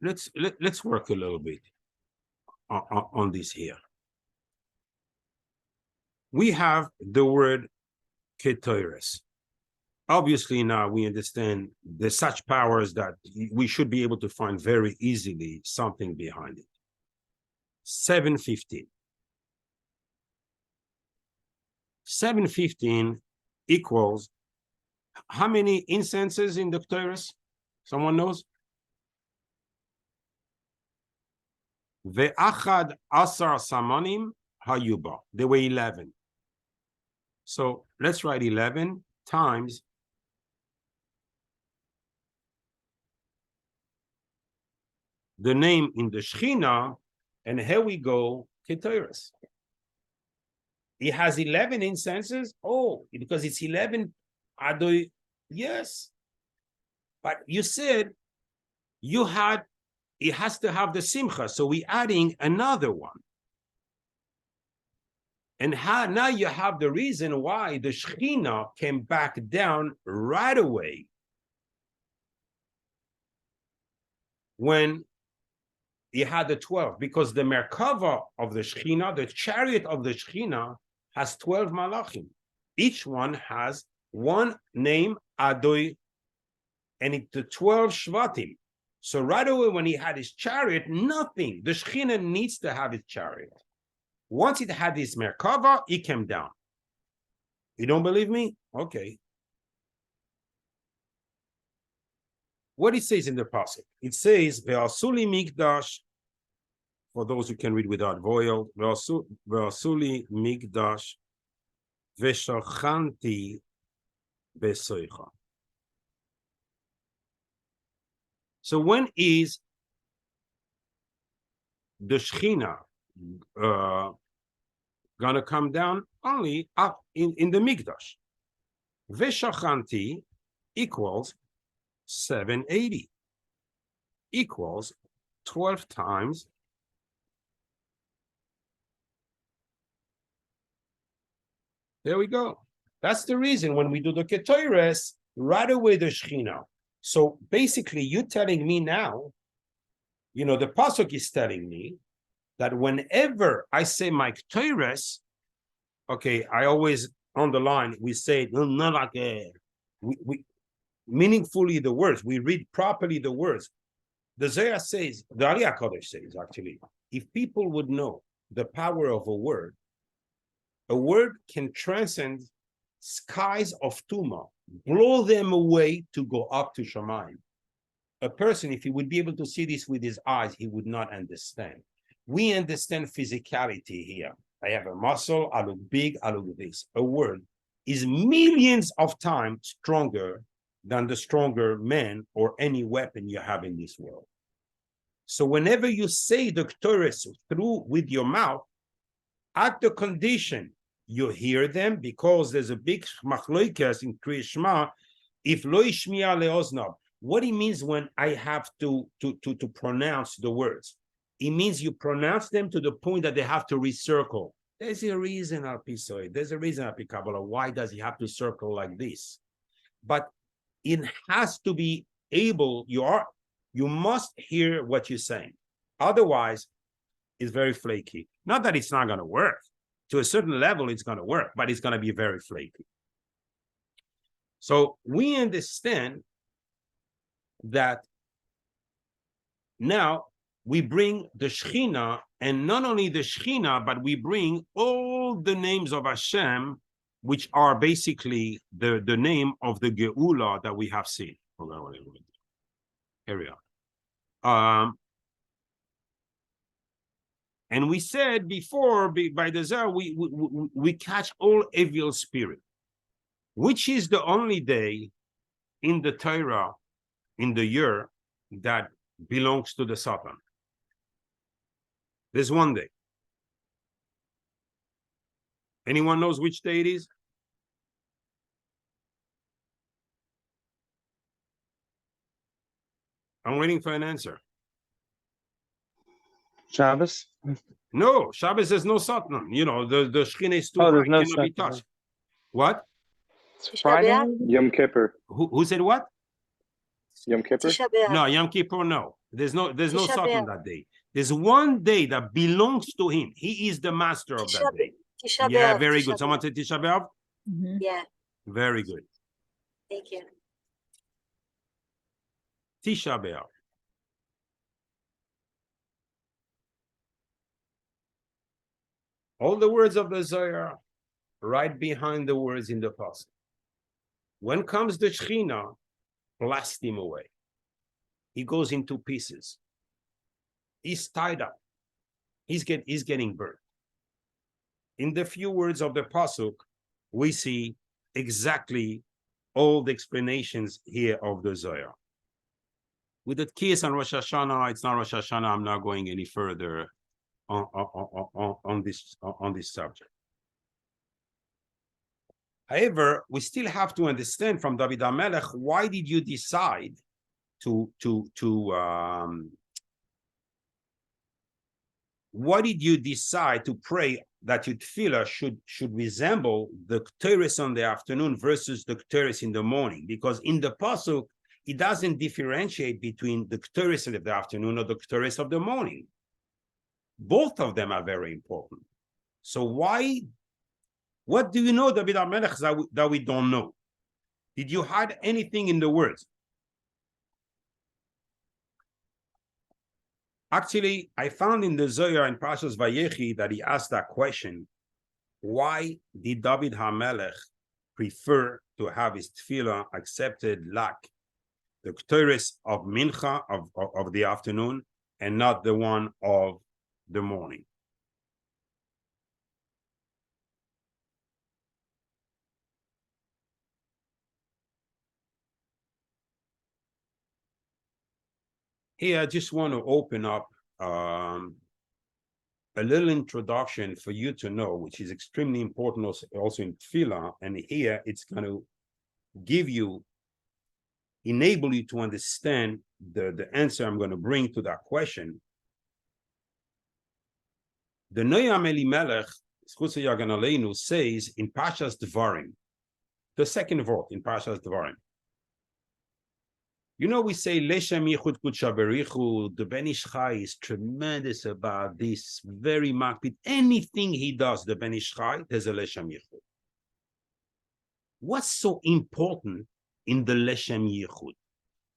Let's work a little bit on this here. We have the word ketores. Obviously, now we understand there's such powers that we should be able to find very easily something behind it. 715. 715 equals how many incenses in the ketores? Someone knows? Ve'achad asar samanim hayuba. There were 11. So let's write 11 times the name in the Shechina, and here we go, Ketores. It has 11 incenses. Oh, because it's 11 Adoi. Yes. But you said it has to have the Simcha. So we're adding another one. And now you have the reason why the Shechina came back down right away when he had the 12, because the Merkava of the Shechina, the chariot of the Shechina, has 12 Malachim. Each one has one name, Adoi, and it's the 12 Shvatim. So right away when he had his chariot, nothing. The Shechina needs to have his chariot. Once it had this Merkava, it came down. You don't believe me? Okay. What it says in the pasuk? It says, "Ve'asuli migdash." For those who can read without voyel, "Ve'asuli migdash ve'shachanti besoicha." So when is the Shechina gonna come down? Only up in the Mikdash. Veshachanti equals 780, equals 12 times there we go. That's the reason when we do the Ketores, right away the Shechina. So basically you're telling me now, the pasuk is telling me that whenever I say my Ketores, okay, I always on the line we say not like we meaningfully the words. We read properly the words. The Zohar says, the Aliyah Kodesh says actually, if people would know the power of a word can transcend skies of Tuma, blow them away to go up to Shamayim. A person, if he would be able to see this with his eyes, he would not understand. We understand physicality here. I have a muscle, I look big, I look this. A word is millions of times stronger than the stronger man or any weapon you have in this world. So whenever you say the Ketores through with your mouth, at the condition you hear them, because there's a big machloikas in Kriya Shema, if lo ishmiya leoznav, what it means when I have to pronounce the words. It means you pronounce them to the point that they have to recircle. There's a reason, Al Pisoy. There's a reason, Al Kabbalah. Why does he have to circle like this? But it has to be able, you must hear what you're saying. Otherwise, it's very flaky. Not that it's not going to work. To a certain level, it's going to work, but it's going to be very flaky. So we understand that now we bring the Shechina, and not only the Shechina, but we bring all the names of Hashem, which are basically the name of the Geula that we have seen. Here we are. And we said before, by the Zohar, we catch all evil spirit, which is the only day in the Torah, in the year, that belongs to the Satan. There's one day. Anyone knows which day it is? I'm waiting for an answer.
Shabbos?
No, Shabbos there's no Satan. You know, the Shechina is too
there's no
cannot be
Satan.
touched. What?
Friday?
Yom Kippur.
Who said what?
Yom Kippur?
No, Yom Kippur, no. There's no
Tisha
Satan
B'Av.
that day. There's one day that belongs to him. He is the master of that day.
Tisha
Yeah,
B'Av,
very
Tisha
good.
B'Av.
Someone said Tisha B'Av?
Yeah,
Very good.
thank you.
Tisha B'Av. All the words of the Zohar right behind the words in the Pasuk. When comes the Shechina, blast him away. He goes into pieces. He's tied up. He's getting burned. In the few words of the Pasuk, we see exactly all the explanations here of the Zohar. With the kiss on Rosh Hashanah, it's not Rosh Hashanah. I'm not going any further on this subject. However, we still have to understand from David HaMelech, why did you decide why did you decide to pray that your tefillah should resemble the Ketores on the afternoon versus the Ketores in the morning? Because in the Pasuk, it doesn't differentiate between the Ketores of the afternoon or the Ketores of the morning. Both of them are very important. So what do you know, David HaMelech, that we don't know? Did you hide anything in the words? Actually, I found in the Zohar in Parashat Vayechi that he asked that question. Why did David HaMelech prefer to have his tefillah accepted like the Ketores of Mincha, of the afternoon, and not the one of the morning? Here, I just want to open up a little introduction for you to know, which is extremely important also in tefillah. And here, it's going to enable you to understand the answer I'm going to bring to that question. The Noam Elimelech, Zchus Yagan Aleinu, says in Parshas Devarim, the second vote in Parshas Devarim. You know, we say Leshem Yichud Kudsha Berichu. The Ben Ish Chai is tremendous about this, very makpid. Anything he does, the Ben Ish Chai, there's a Leshem Yichud. What's so important in the Leshem Yichud?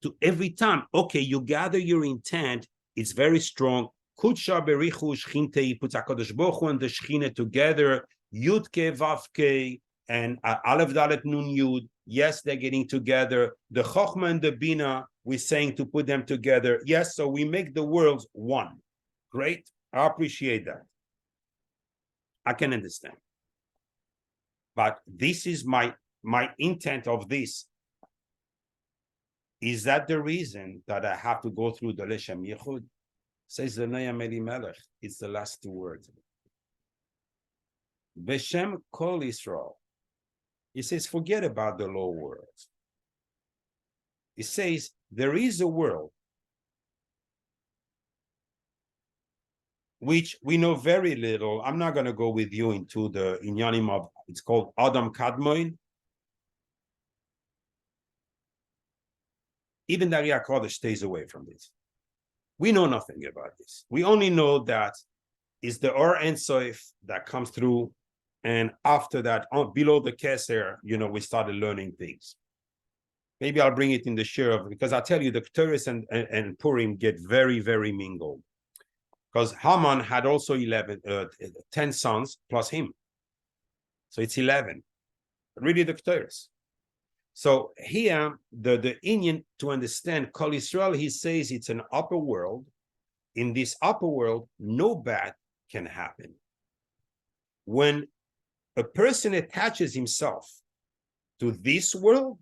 To every time, okay, you gather your intent, it's very strong. Kudsha Berichu Shchinte, puts HaKadosh Baruch Hu and the Shechina together, Yud Ke Vav Ke, and Aleph Dalet Nun Yud. Yes, they're getting together. The Chochmah and the Bina, we're saying to put them together. Yes, so we make the worlds one. Great. I appreciate that. I can understand. But this is my intent of this. Is that the reason that I have to go through the Leshem Yichud? Says the Noam Elimelech. It's the last two words. Beshem Kol Yisrael. He says, forget about the low world. He says, there is a world which we know very little. I'm not going to go with you into the inyanim of, it's called Adam Kadmoin. Even the Ariya Kodesh stays away from this. We know nothing about this. We only know that it's the Or Ein Sof that comes through. And after that, below the Keser, you know, we started learning things. Maybe I'll bring it in the share of, because I tell you, the Ketores and Purim get very, very mingled. Because Haman had also 10 sons plus him. So it's 11. Really the Ketores. So here, the Indian, to understand Kol Yisrael, he says it's an upper world. In this upper world, no bad can happen. When a person attaches himself to this world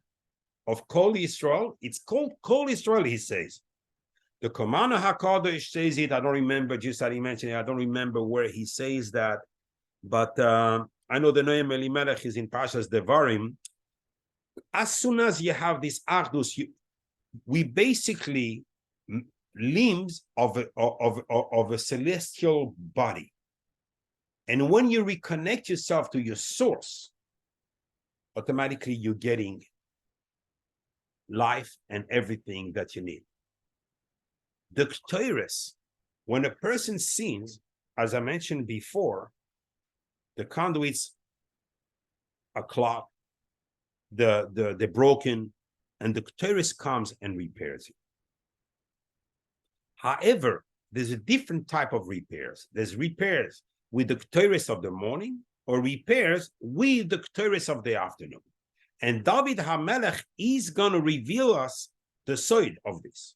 of Kol Yisrael, it's called Kol Yisrael, he says. The Commander HaKadosh says it. I don't remember, just that he mentioned it. I don't remember where he says that. But I know the Noam Elimelech is in Parshas Devarim. As soon as you have this Achdus, we basically limbs of a celestial body. And when you reconnect yourself to your source, automatically you're getting life and everything that you need. The Ketores, when a person sins, as I mentioned before, the conduits are clogged, they're broken, and the Ketores comes and repairs it. However, there's a different type of repairs. There's repairs with the Ketores of the morning, or repairs with the Ketores of the afternoon. And David HaMelech is going to reveal us the side of this.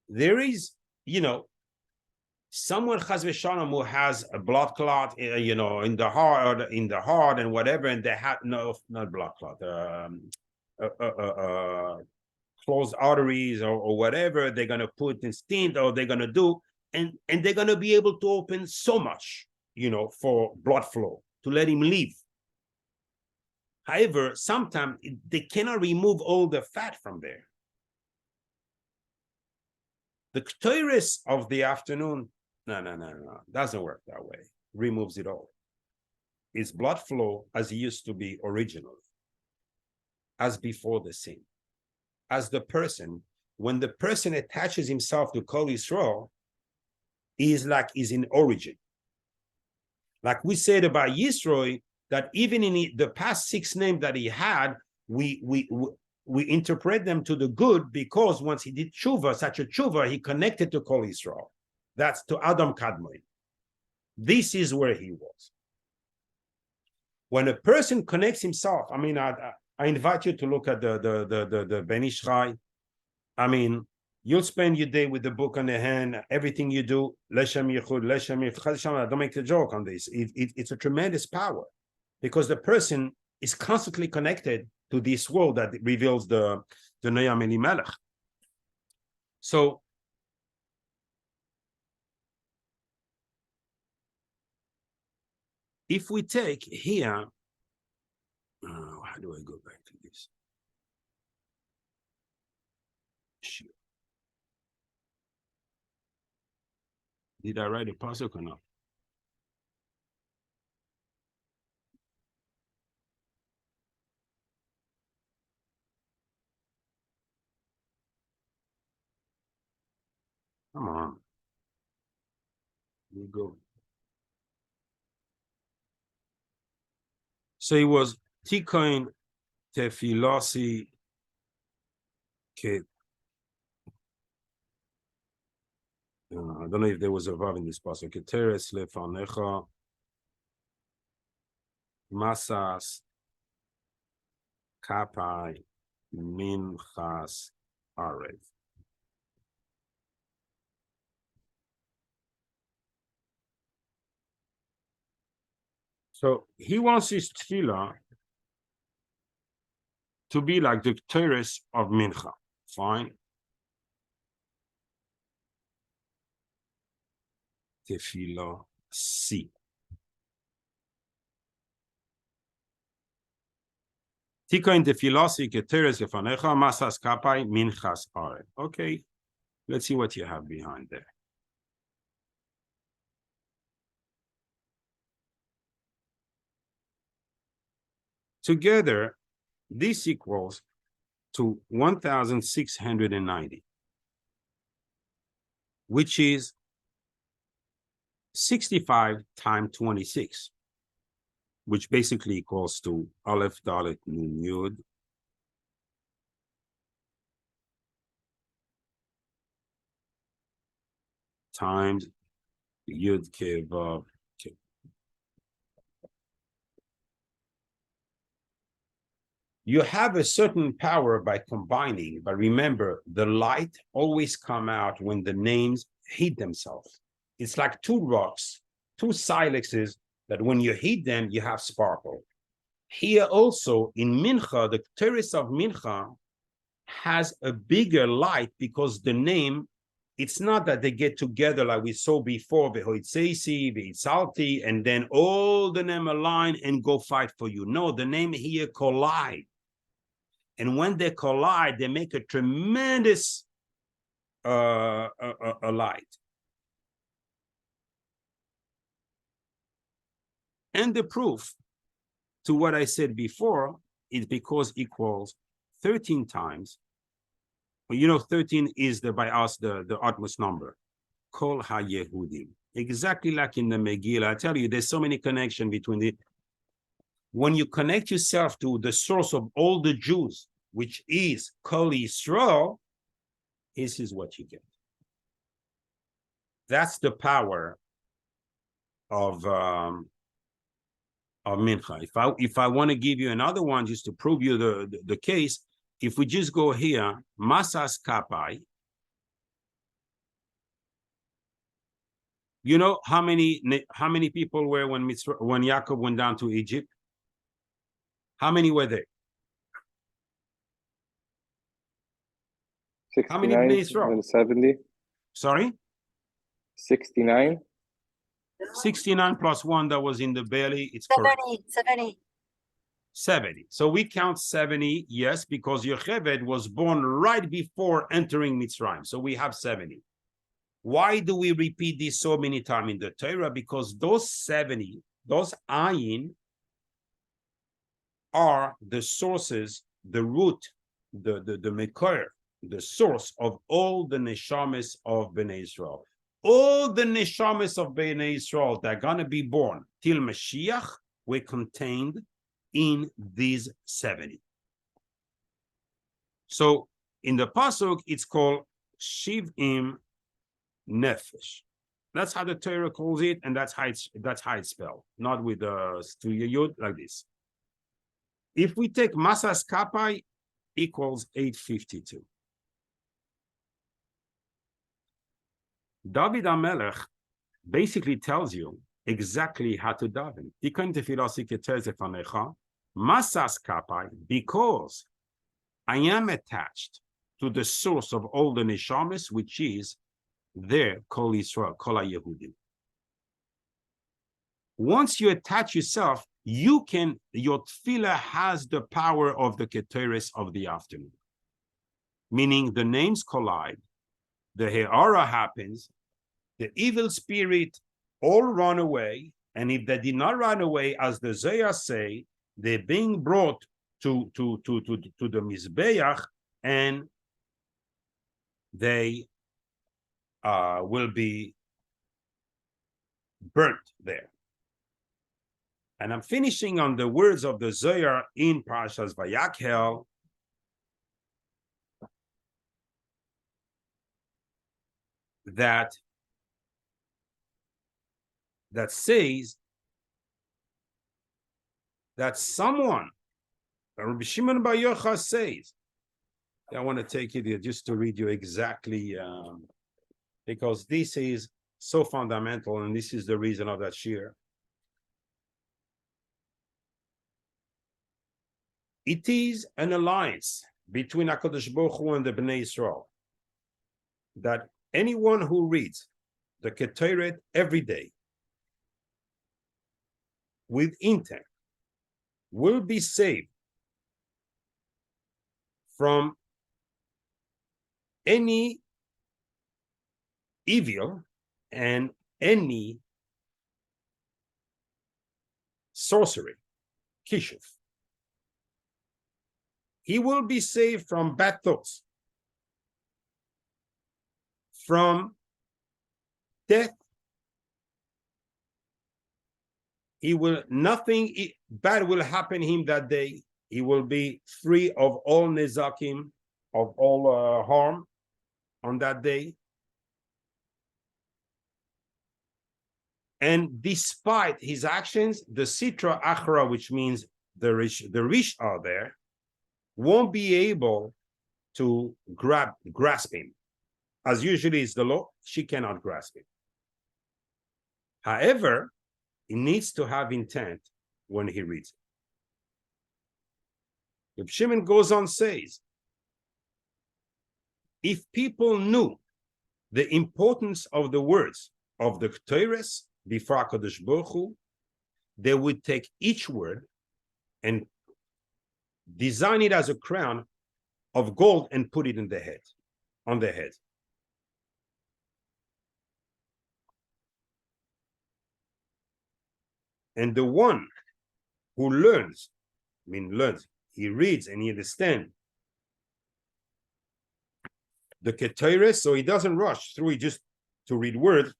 There is, someone Chas v'Shalom who has a blood clot, in the heart and whatever, and they have not blood clot, closed arteries or whatever. They're going to put in stent, or they're going to do, and they're going to be able to open so much, for blood flow to let him live. However, sometimes they cannot remove all the fat from there. The Ketores of the afternoon, no, doesn't work that way. Removes it all. It's blood flow as it used to be originally, as before the sin. As the person, when the person attaches himself to Kol Yisrael, is in origin. Like we said about Yisroel, that even in the past 6 names that he had, we interpret them to the good, because once he did tshuva, such a tshuva, he connected to Kol Yisrael. That's to Adam Kadmon. This is where he was. When a person connects himself, I invite you to look at the Ben Ish Chai. You'll spend your day with the book on the hand, everything you do, Leshem Yichud, Leshem Yichud. I don't make a joke on this. It's a tremendous power, because the person is constantly connected to this world that reveals the Noam Elimelech. So, if we take here, how do I go back to this? Sure. Did I write a pasuk or not? Come on. Here we go. So it was Tikoin Tefilasi Ke. I don't know if there was a vav in this pasuk. Keteres lefanecha masas kapai minchas arev. So he wants his tefillah to be like the Ketores of Mincha. Fine. Tefillah C. Tikoin tefillah si Ketores lefanecha masas kapai minchas arev. Okay, let's see what you have behind there. Together, this equals to 1,690, which is 65 times 26. which basically equals to Aleph Dalet Nun Yud times Yud Ke Vav Ke. You have a certain power by combining, but remember, the light always come out when the names heat themselves. It's like two rocks, two silexes, that when you heat them, you have sparkle. Here also in Mincha, the terrace of Mincha has a bigger light because the name, it's not that they get together like we saw before, Vehoitzeisi, Veitzalti, and then all the name align and go fight for you. No, the name here collide. And when they collide, they make a tremendous light. And the proof to what I said before is because equals 13 times. Well, you know, 13 is by us the utmost number. Kol ha-Yehudim. Exactly like in the Megillah. I tell you, there's so many connections between the. When you connect yourself to the source of all the Jews, which is Kol Yisrael, this is what you get. That's the power of Mincha. If I want to give you another one just to prove you the case, if we just go here, Masas Kapai, you know how many people were when Yaakov went down to Egypt? How many were there?
69
How many Bnei Israel?
and 70.
Sorry?
69.
69 plus 1 that was in the belly, it's correct.
70.
70. So we count 70, yes, because Yocheved was born right before entering Mitzrayim. So we have 70. Why do we repeat this so many times in the Torah? Because those 70, those ayin, are the sources, the root, the mekor, the source of all the neshamas of Bnei Israel. All the neshamas of Bnei Israel that are going to be born till Mashiach were contained in these 70. So in the pasuk, it's called Shiv'im Nefesh. That's how the Torah calls it, and that's how it's spelled, not with the yud like this. If we take Masas Kapai equals 852. David HaMelech basically tells you exactly how to daven. Masas Kapai, because I am attached to the source of all the neshamas, which is there, Kol Yisrael, Kol HaYehudim. Once you attach yourself, your tefillah has the power of the ketores of the afternoon. Meaning the names collide, the he'ara happens, the evil spirit all run away, and if they did not run away, as the Zohar say, they're being brought to the Mizbeach, and they will be burnt there. And I'm finishing on the words of the Zohar in Parashas Vayakhel. That says that someone, Rabbi Shimon Bar Yochai says, I want to take it here just to read you exactly, because this is so fundamental, and this is the reason of that shir. It is an alliance between HaKadosh Baruch Hu and the Bnei Israel that anyone who reads the Keteret every day with intent will be saved from any evil and any sorcery, kishuf. He will be saved from bad thoughts, from death. nothing bad will happen to him that day. He will be free of all nezakim, of all harm on that day. And despite his actions, the Sitra Achra, which means the Rish are there, won't be able to grasp him. As usually is the law, she cannot grasp him. However, he needs to have intent when he reads it. Reb Shimon goes on, says, if people knew the importance of the words of the Ketores before HaKadosh Baruch Hu, they would take each word and design it as a crown of gold and put it in their head, on their head. And the one who learns, he reads and he understands the Ketores, so he doesn't rush through it just to read words.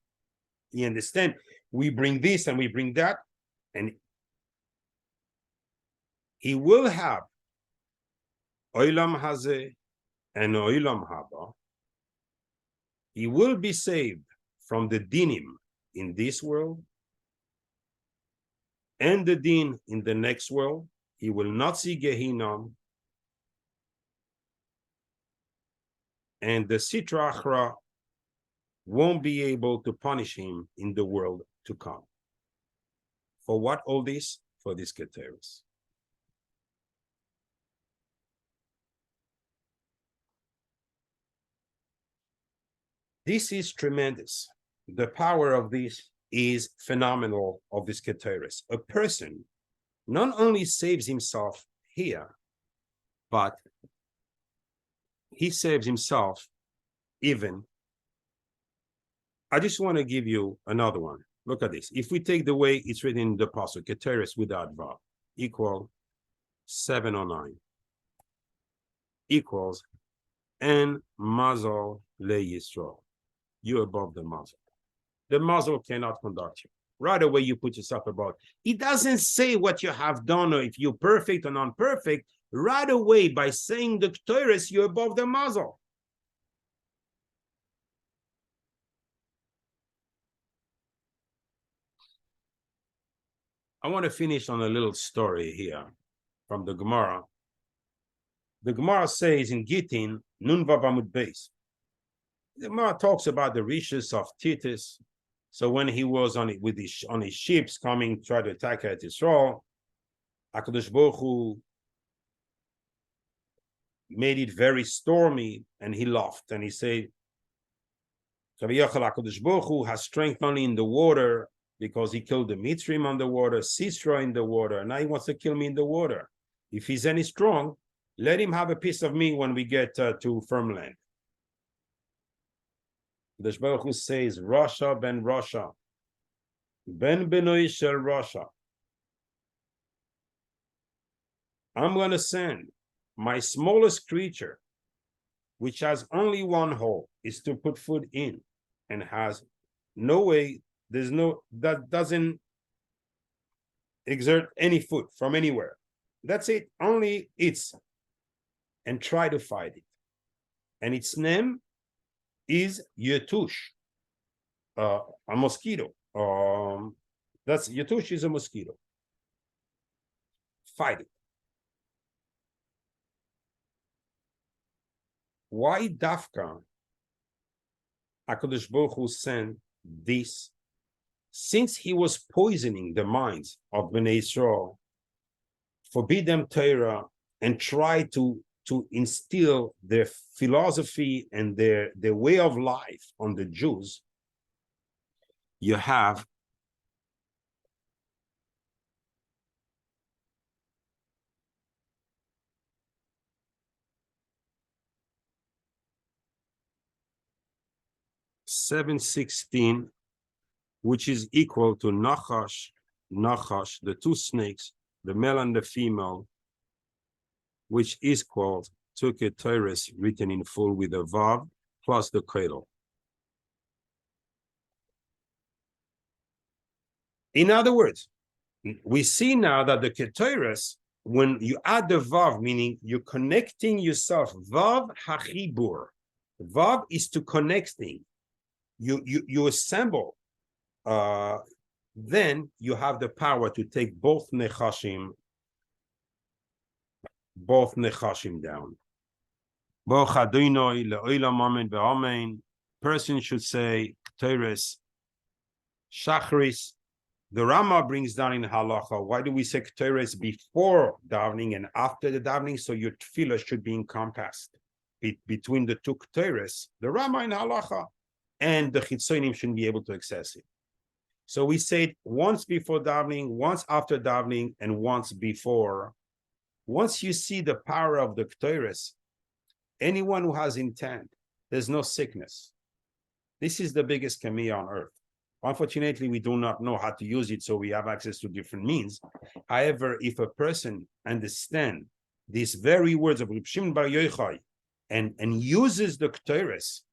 He understands, we bring this and we bring that, and he will have Olam Hazeh and Olam Haba. He will be saved from the dinim in this world and the din in the next world. He will not see Gehinnom, and the Sitra Achra won't be able to punish him in the world to come. For what all this? For this Ketores. This is tremendous. The power of this is phenomenal, of this Ketores. A person not only saves himself here, but he saves himself even. I just want to give you another one. Look at this. If we take the way it's written in the Pasuk, Ketores without Vav, equal 709, equals En Mazal Le Yisrael. You're above the muzzle. The muzzle cannot conduct you. Right away, you put yourself above. It doesn't say what you have done or if you're perfect or non-perfect. Right away, by saying the Ketores, you're above the muzzle. I want to finish on a little story here from the Gemara. The Gemara says in Gittin, Nun Vav Amud Beis. The Gemara talks about the riches of Titus. So when he was on his ships coming, try to attack at Israel, HaKadosh Baruch Hu made it very stormy, and he laughed and he said, HaKadosh Baruch Hu has strength only in the water because he killed the Mitzrim on the water, Sisra in the water, and now he wants to kill me in the water. If he's any strong, let him have a piece of me when we get to firm land. The Baruch Hu says, Rasha ben Rasha, ben Benoi shel Rasha. I'm going to send my smallest creature, which has only one hole, is to put food in, and has no way, that doesn't exert any food from anywhere. That's it, only eats, and try to fight it. And its name is Yetush, a mosquito. That's Yetush is a mosquito. Fight it. Why Dafka HaKadosh Baruch Hu sent this? Since he was poisoning the minds of Bnei Israel, forbid them Torah, and try to instill their philosophy and their way of life on the Jews, you have $716, which is equal to Nachash, the two snakes, the male and the female, which is called Ketores, written in full with a Vav plus the cradle. In other words, we see now that the Ketores, when you add the Vav, meaning you're connecting yourself, Vav hachibur. Vav is to connect things. You assemble. Then you have the power to take both nechashim down. Person should say Ketores, Shachris. The Rama brings down in halacha. Why do we say Ketores before davening and after the davening? So your tefillah should be encompassed between the two Ketores, the Rama in halacha, and the chitzonim shouldn't be able to access it. So we say it once before davening, once after davening, and once before. Once you see the power of the Ketores, anyone who has intent, there's no sickness. This is the biggest kamiya on earth. Unfortunately, we do not know how to use it, so we have access to different means. However, if a person understands these very words of Reb Shimon Bar Yochai and uses the Ketores,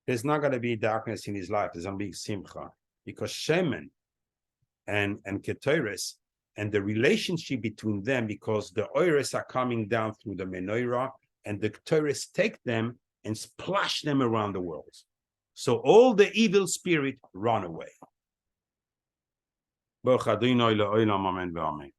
there's not going to be darkness in his life. There's going to be simcha. Because Shemen and Ketores and the relationship between them, because the oires are coming down through the menorah, and the Ketores take them and splash them around the world. So all the evil spirit run away. Baruch Adonai le'olam, amen ve'amen.